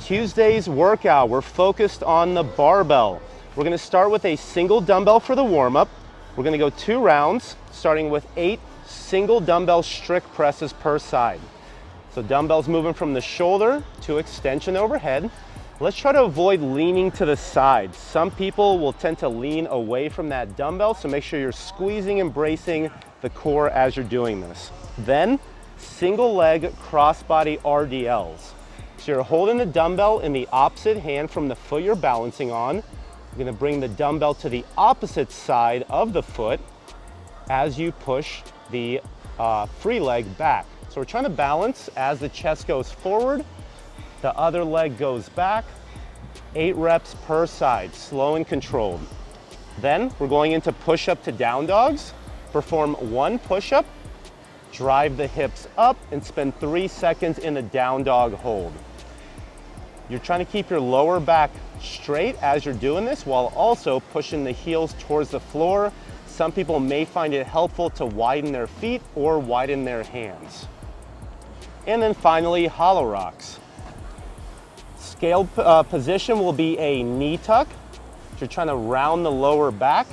Tuesday's workout, we're focused on the barbell. We're gonna start with a single dumbbell for the warm-up. We're gonna go 2 rounds, starting with 8 single dumbbell strict presses per side. So dumbbells moving from the shoulder to extension overhead. Let's try to avoid leaning to the side. Some people will tend to lean away from that dumbbell, so make sure you're squeezing and bracing the core as you're doing this. Then, single leg crossbody RDLs. So you're holding the dumbbell in the opposite hand from the foot you're balancing on. You're gonna bring the dumbbell to the opposite side of the foot as you push the free leg back. So we're trying to balance as the chest goes forward, the other leg goes back, 8 reps per side, slow and controlled. Then we're going into push-up to down dogs. Perform 1 push-up, drive the hips up, and spend 3 seconds in the down dog hold. You're trying to keep your lower back straight as you're doing this while also pushing the heels towards the floor. Some people may find it helpful to widen their feet or widen their hands. And then finally, hollow rocks. Scaled position will be a knee tuck. You're trying to round the lower back.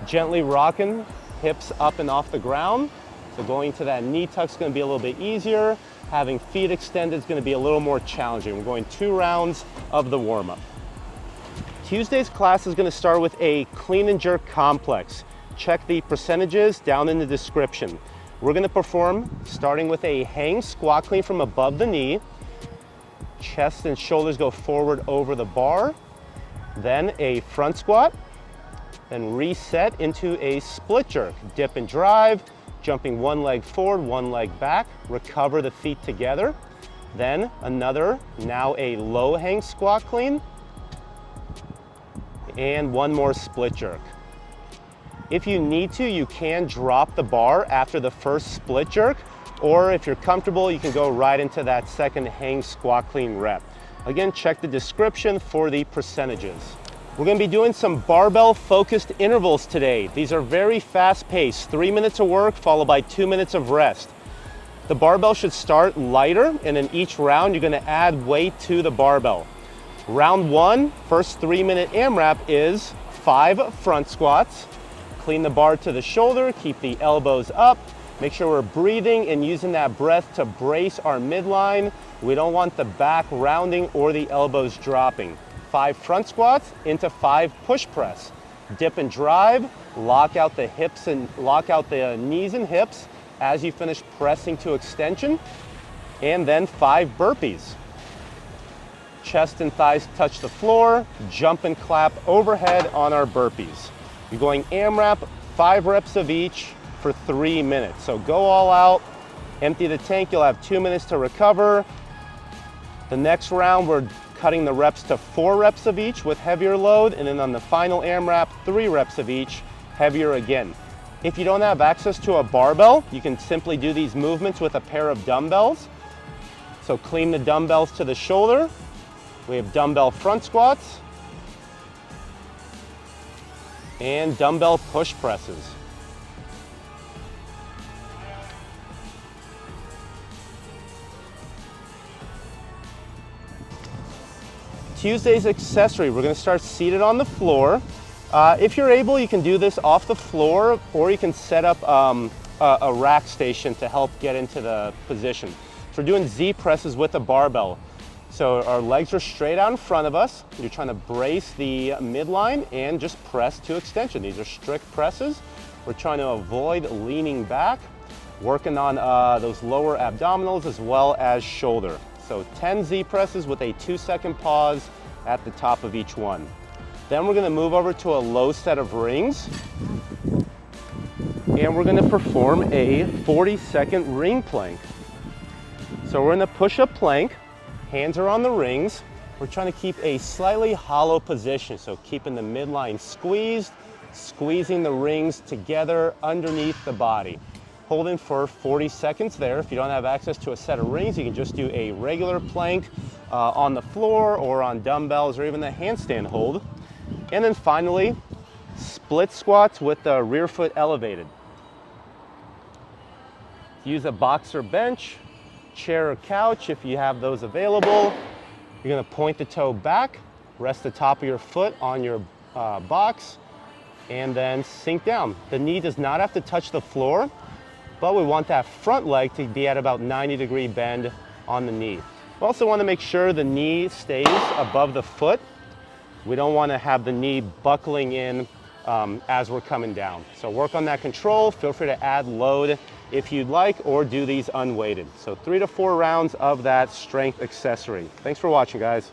Gently rocking hips up and off the ground. So going to that knee tuck is going to be a little bit easier. Having feet extended is going to be a little more challenging. We're going 2 rounds of the warm-up. Tuesday's class is going to start with a clean and jerk complex. Check the percentages down in the description. We're going to perform starting with a hang squat clean from above the knee. Chest and shoulders go forward over the bar. Then a front squat. Then reset into a split jerk. Dip and drive. Jumping 1 leg forward, 1 leg back, recover the feet together. Then another, now a low hang squat clean, and 1 more split jerk. If you need to, you can drop the bar after the first split jerk, or if you're comfortable, you can go right into that second hang squat clean rep. Again, check the description for the percentages. We're going to be doing some barbell focused intervals today. These are very fast paced, 3 minutes of work followed by 2 minutes of rest. The barbell should start lighter, and in each round you're going to add weight to the barbell. Round 1, first 3-minute AMRAP is 5 front squats. Clean the bar to the shoulder, keep the elbows up. Make sure we're breathing and using that breath to brace our midline. We don't want the back rounding or the elbows dropping. 5 front squats into 5 push press. Dip and drive, lock out the hips and lock out the knees and hips as you finish pressing to extension. And then 5 burpees. Chest and thighs touch the floor, jump and clap overhead on our burpees. You're going AMRAP, 5 reps of each for 3 minutes. So go all out, empty the tank, you'll have 2 minutes to recover. The next round, we're cutting the reps to 4 reps of each with heavier load, and then on the final AMRAP, 3 reps of each, heavier again. If you don't have access to a barbell, you can simply do these movements with a pair of dumbbells. So clean the dumbbells to the shoulder. We have dumbbell front squats and dumbbell push presses. Tuesday's accessory, we're going to start seated on the floor. If you're able, you can do this off the floor, or you can set up a rack station to help get into the position. So we're doing Z-presses with a barbell. So our legs are straight out in front of us. You're trying to brace the midline and just press to extension. These are strict presses. We're trying to avoid leaning back, working on those lower abdominals as well as shoulder. So 10 Z-presses with a 2-second pause at the top of each one. Then we're going to move over to a low set of rings. And we're going to perform a 40-second ring plank. So we're in the push-up plank. Hands are on the rings. We're trying to keep a slightly hollow position. So keeping the midline squeezed, squeezing the rings together underneath the body. Holding for 40 seconds there. If you don't have access to a set of rings, you can just do a regular plank on the floor or on dumbbells or even the handstand hold. And then finally, split squats with the rear foot elevated. Use a boxer bench, chair or couch if you have those available. You're gonna point the toe back, rest the top of your foot on your box, and then sink down. The knee does not have to touch the floor, but we want that front leg to be at about 90-degree bend on the knee. We also want to make sure the knee stays above the foot. We don't want to have the knee buckling in as we're coming down. So work on that control. Feel free to add load if you'd like, or do these unweighted. So 3 to 4 rounds of that strength accessory. Thanks for watching, guys.